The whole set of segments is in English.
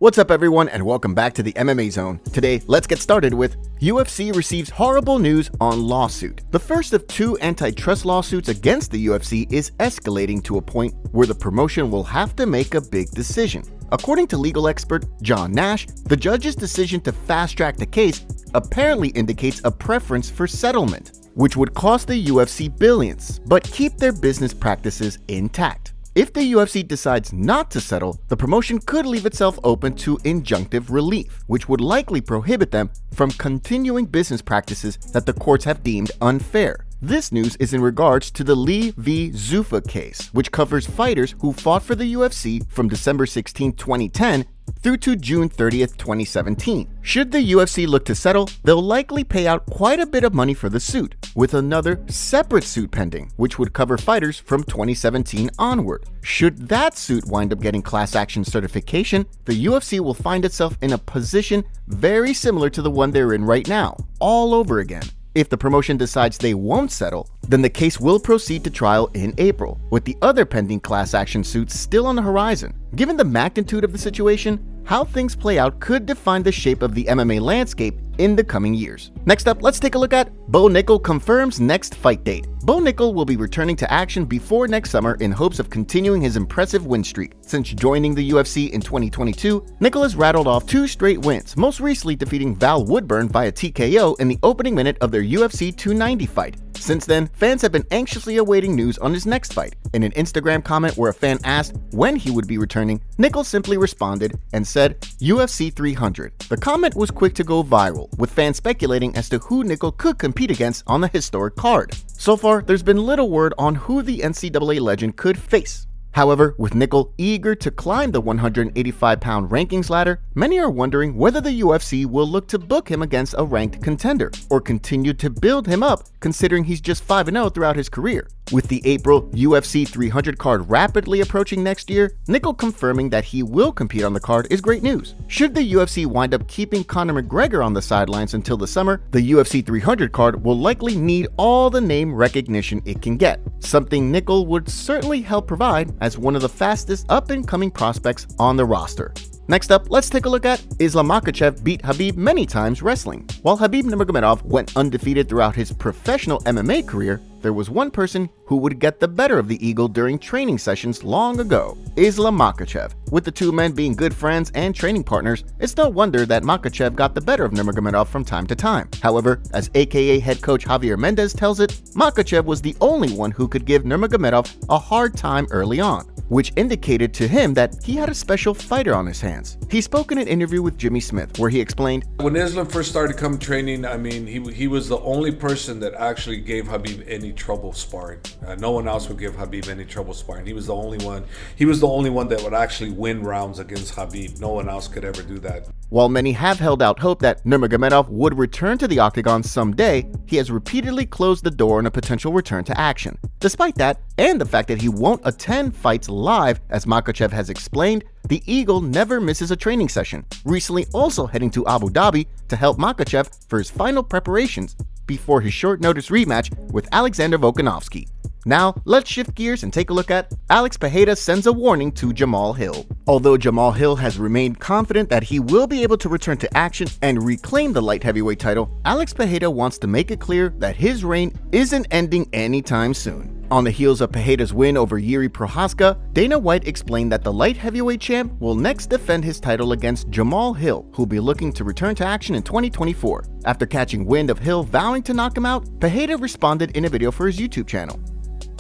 What's up everyone and welcome back to the MMA Zone. Today, let's get started with UFC receives horrible news on lawsuit. The first of two antitrust lawsuits against the UFC is escalating to a point where the promotion will have to make a big decision. According to legal expert John Nash, the judge's decision to fast-track the case apparently indicates a preference for settlement, which would cost the UFC billions, but keep their business practices intact. If the UFC decides not to settle, the promotion could leave itself open to injunctive relief, which would likely prohibit them from continuing business practices that the courts have deemed unfair. This news is in regards to the Lee v. Zuffa case, which covers fighters who fought for the UFC from December 16, 2010 through to June 30th, 2017. Should the UFC look to settle, they'll likely pay out quite a bit of money for the suit, with another separate suit pending, which would cover fighters from 2017 onward. Should that suit wind up getting class action certification, the UFC will find itself in a position very similar to the one they're in right now, all over again. If the promotion decides they won't settle, then the case will proceed to trial in April, with the other pending class action suits still on the horizon. Given the magnitude of the situation, how things play out could define the shape of the MMA landscape in the coming years. Next up, let's take a look at Bo Nickal confirms next fight date. Bo Nickal will be returning to action before next summer in hopes of continuing his impressive win streak. Since joining the UFC in 2022, Nickal has rattled off 2 straight wins, most recently defeating Val Woodburn via TKO in the opening minute of their UFC 290 fight. Since then, fans have been anxiously awaiting news on his next fight. In an Instagram comment where a fan asked when he would be returning, Nickal simply responded and said UFC 300. The comment was quick to go viral, with fans speculating as to who Nickal could compete against on the historic card. So far, there's been little word on who the NCAA legend could face. However, with Nickal eager to climb the 185-pound rankings ladder, many are wondering whether the UFC will look to book him against a ranked contender, or continue to build him up considering he's just 5-0 throughout his career. With the April UFC 300 card rapidly approaching next year, Nickal confirming that he will compete on the card is great news. Should the UFC wind up keeping Conor McGregor on the sidelines until the summer, the UFC 300 card will likely need all the name recognition it can get, something Nickal would certainly help provide as one of the fastest up-and-coming prospects on the roster. Next up, let's take a look at Islam Makhachev beat Khabib many times wrestling. While Khabib Nurmagomedov went undefeated throughout his professional MMA career, there was one person who would get the better of the Eagle during training sessions long ago: Islam Makhachev. With the two men being good friends and training partners, it's no wonder that Makhachev got the better of Nurmagomedov from time to time. However, as AKA head coach Javier Mendez tells it, Makhachev was the only one who could give Nurmagomedov a hard time early on, which indicated to him that he had a special fighter on his hands. He spoke in an interview with Jimmy Smith where he explained, when Islam first started come training, I mean, he was the only person that actually gave Khabib any trouble sparring. No one else would give Khabib any trouble sparring. He was the only one. He was the only one that would actually win rounds against Khabib. No one else could ever do that. While many have held out hope that Nurmagomedov would return to the octagon someday, he has repeatedly closed the door on a potential return to action. Despite that, and the fact that he won't attend fights live, as Makhachev has explained, the Eagle never misses a training session, recently also heading to Abu Dhabi to help Makhachev for his final preparations before his short-notice rematch with Alexander Volkanovski. Now, let's shift gears and take a look at Alex Pereira sends a warning to Jamahal Hill. Although Jamahal Hill has remained confident that he will be able to return to action and reclaim the light heavyweight title, Alex Pereira wants to make it clear that his reign isn't ending anytime soon. On the heels of Pereira's win over Yuri Prochazka, Dana White explained that the light heavyweight champ will next defend his title against Jamahal Hill, who'll be looking to return to action in 2024. After catching wind of Hill vowing to knock him out, Pereira responded in a video for his YouTube channel.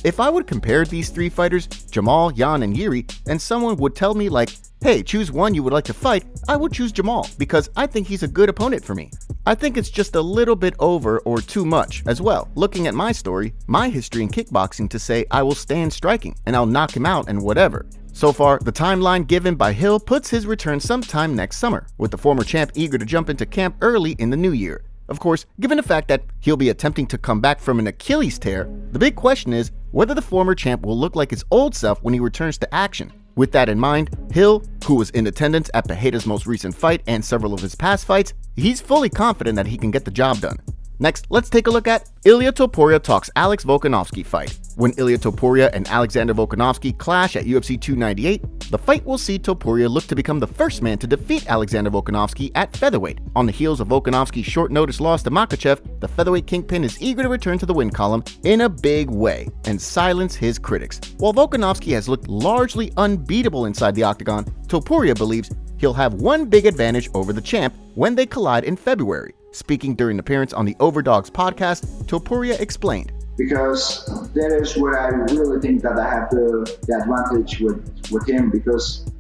If I would compare these 3 fighters, Jamahal, Jan, and Yuri, and someone would tell me like, hey, choose one you would like to fight, I would choose Jamahal because I think he's a good opponent for me. I think it's just a little bit over or too much as well, looking at my story, my history in kickboxing, to say I will stand striking and I'll knock him out and whatever. So far, the timeline given by Hill puts his return sometime next summer, with the former champ eager to jump into camp early in the new year. Of course, given the fact that he'll be attempting to come back from an Achilles tear, the big question is whether the former champ will look like his old self when he returns to action. With that in mind, Hill, who was in attendance at Pereira's most recent fight and several of his past fights, he's fully confident that he can get the job done. Next, let's take a look at Ilia Topuria talks Alex Volkanovski fight. When Ilia Topuria and Alexander Volkanovski clash at UFC 298, the fight will see Topuria look to become the first man to defeat Alexander Volkanovski at featherweight. On the heels of Volkanovski's short-notice loss to Makhachev, the featherweight kingpin is eager to return to the win column in a big way and silence his critics. While Volkanovski has looked largely unbeatable inside the octagon, Topuria believes he'll have one big advantage over the champ when they collide in February. Speaking during an appearance on the Overdogs podcast, Topuria explained, because that is where I really think that I have the advantage with him, because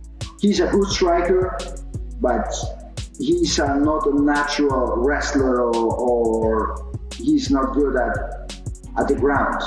he's a good striker, but he's not a natural wrestler, or he's not good at the ground,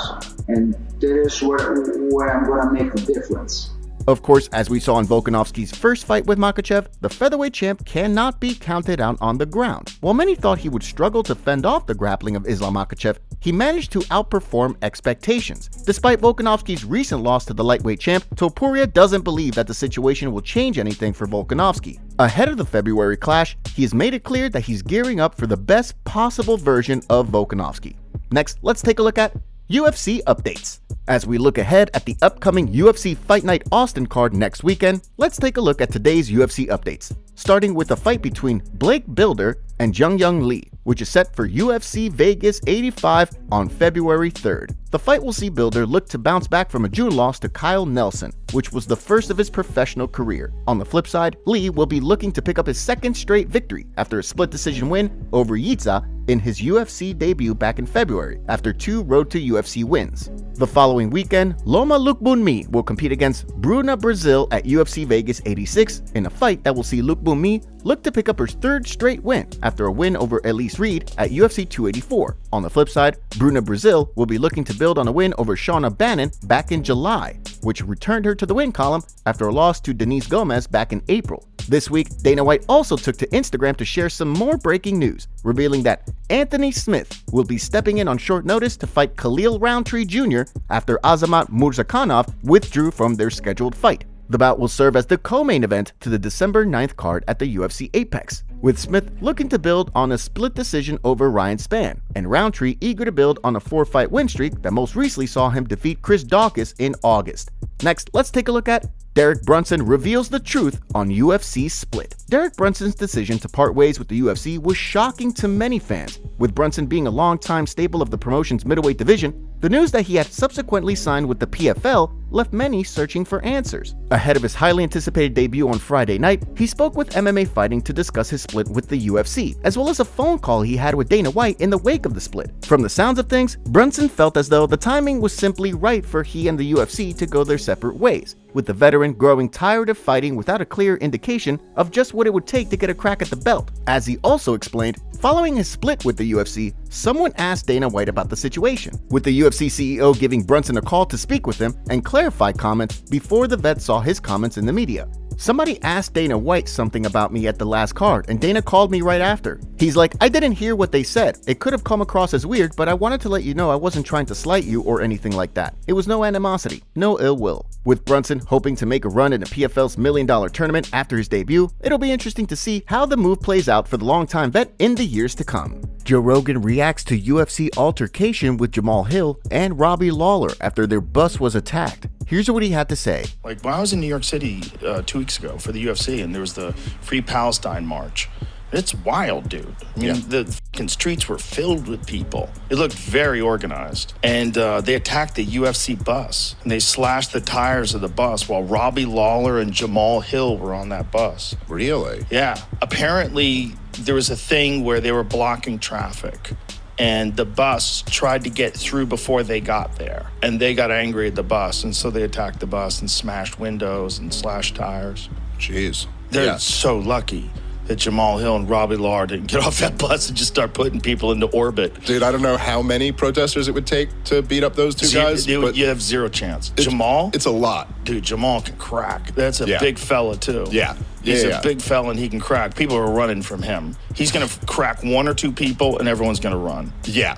and that is where I'm going to make the difference. Of course, as we saw in Volkanovski's first fight with Makhachev, the featherweight champ cannot be counted out on the ground. While many thought he would struggle to fend off the grappling of Islam Makhachev, he managed to outperform expectations. Despite Volkanovski's recent loss to the lightweight champ, Topuria doesn't believe that the situation will change anything for Volkanovski. Ahead of the February clash, he has made it clear that he's gearing up for the best possible version of Volkanovski. Next, let's take a look at UFC Updates. As we look ahead at the upcoming UFC Fight Night Austin card next weekend, let's take a look at today's UFC updates, starting with a fight between Blake Bilder and Jung Young Lee, which is set for UFC Vegas 85 on February 3rd. The fight will see Bilder look to bounce back from a June loss to Kyle Nelson, which was the first of his professional career. On the flip side, Lee will be looking to pick up his second straight victory after a split decision win over Yica in his UFC debut back in February after 2 Road to UFC wins. The following weekend, Loma Lukbunmi will compete against Bruna Brazil at UFC Vegas 86 in a fight that will see Lukbunmi look to pick up her 3rd straight win after a win over Elise Reed at UFC 284. On the flip side, Bruna Brazil will be looking to build on a win over Shauna Bannon back in July, which returned her to the win column after a loss to Denise Gomez back in April. This week, Dana White also took to Instagram to share some more breaking news, revealing that Anthony Smith will be stepping in on short notice to fight Khalil Roundtree Jr. after Azamat Murzakanov withdrew from their scheduled fight. The bout will serve as the co-main event to the December 9th card at the UFC Apex, with Smith looking to build on a split decision over Ryan Spann, and Roundtree eager to build on a 4-fight win streak that most recently saw him defeat Chris Daukaus in August. Next, let's take a look at Derek Brunson reveals the truth on UFC split. Derek Brunson's decision to part ways with the UFC was shocking to many fans, with Brunson being a longtime staple of the promotion's middleweight division. The news that he had subsequently signed with the PFL left many searching for answers. Ahead of his highly anticipated debut on Friday night, he spoke with MMA Fighting to discuss his split with the UFC, as well as a phone call he had with Dana White in the wake of the split. From the sounds of things, Brunson felt as though the timing was simply right for he and the UFC to go their separate ways, with the veteran growing tired of fighting without a clear indication of just what it would take to get a crack at the belt. As he also explained, following his split with the UFC, someone asked Dana White about the situation, with the UFC CEO giving Brunson a call to speak with him and clarify comments before the vet saw his comments in the media. Somebody asked Dana White something about me at the last card, and Dana called me right after. He's like, I didn't hear what they said. It could have come across as weird, but I wanted to let you know I wasn't trying to slight you or anything like that. It was no animosity, no ill will. With Brunson hoping to make a run in the PFL's $1 million tournament after his debut, it'll be interesting to see how the move plays out for the longtime vet in the years to come. Joe Rogan reacts to UFC altercation with Jamahal Hill and Robbie Lawler after their bus was attacked. Here's what he had to say. Like, when I was in New York City 2 weeks ago for the UFC, and there was the Free Palestine March. It's wild, dude. I mean, the fucking streets were filled with people. It looked very organized. And they attacked the UFC bus, and they slashed the tires of the bus while Robbie Lawler and Jamahal Hill were on that bus. Really? Yeah. Apparently, there was a thing where they were blocking traffic, and the bus tried to get through before they got there. And they got angry at the bus, and so they attacked the bus and smashed windows and slashed tires. Jeez. They're so lucky that Jamahal Hill and Robbie Lawler didn't get off that bus and just start putting people into orbit. Dude, I don't know how many protesters it would take to beat up those two guys. But you have zero chance. Jamahal? It's a lot. Dude, Jamahal can crack. That's a big fella, too. Yeah. He's a big fella, and he can crack. People are running from him. He's going to crack 1 or 2 people, and everyone's going to run. Yeah.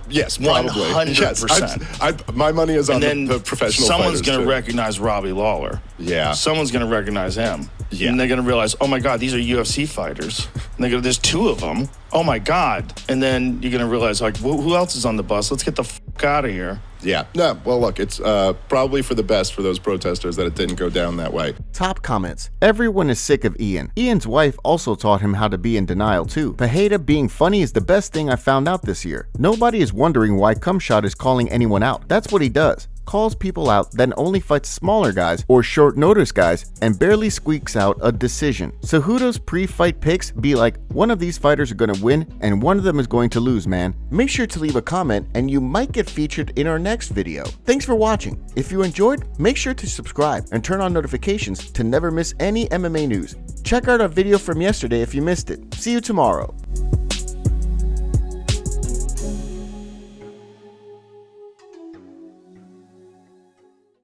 Yes, probably. 100%. Yes. My money is on the professional fighters. Someone's going to recognize Robbie Lawler. Yeah. Someone's going to recognize him. Yeah. And they're going to realize, oh my God, these are UFC fighters. And they're going to, there's 2 of them. Oh my God. And then you're going to realize, like, who else is on the bus? Let's get the fuck out of here. Yeah. No, well, look, it's probably for the best for those protesters that it didn't go down that way. Top comments. Everyone is sick of Ian. Ian's wife also taught him how to be in denial too. Pereira being funny is the best thing I found out this year. Nobody is wondering why Cumshot is calling anyone out. That's what he does. Calls people out, then only fights smaller guys or short notice guys and barely squeaks out a decision. Cejudo's pre-fight picks be like, one of these fighters are gonna win and one of them is going to lose, man. Make sure to leave a comment and you might get featured in our next video. Thanks for watching. If you enjoyed, make sure to subscribe and turn on notifications to never miss any MMA news. Check out our video from yesterday if you missed it. See you tomorrow.